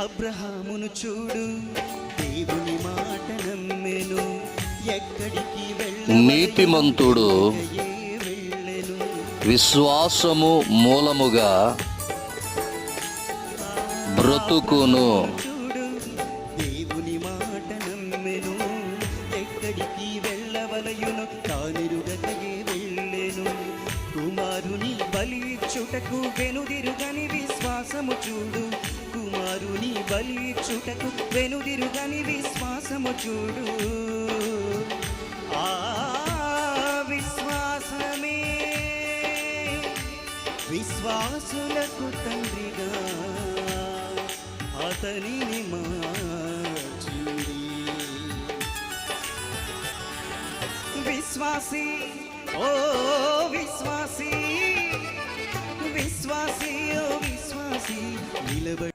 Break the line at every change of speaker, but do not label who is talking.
అబ్రహామును చూడు, దేవుని మాట నమ్మెను, ఎక్కడికి
నీతిమంతుడు విశ్వాసము మూలముగా బ్రతుకును.
దేవుని మాట నమ్మెను, ఎక్కడికి వెళ్ళవలయును తానిరుగకయే వెళ్ళెను. కుమారుని బలి ఇచ్చుటకు వెనుదిరుగని విశ్వాసము చూడు, కుమారుని బలి ఇచ్చుటకు వెనుదిరుగని విశ్వాసము చూడు. ఆ విశ్వాసమే విశ్వాసులకు తండ్రిగా అతనిని మార్చింది. విశ్వాసి, ఓ విశ్వాసి, విశ్వాసి, ఓ విశ్వాసి నిలబడి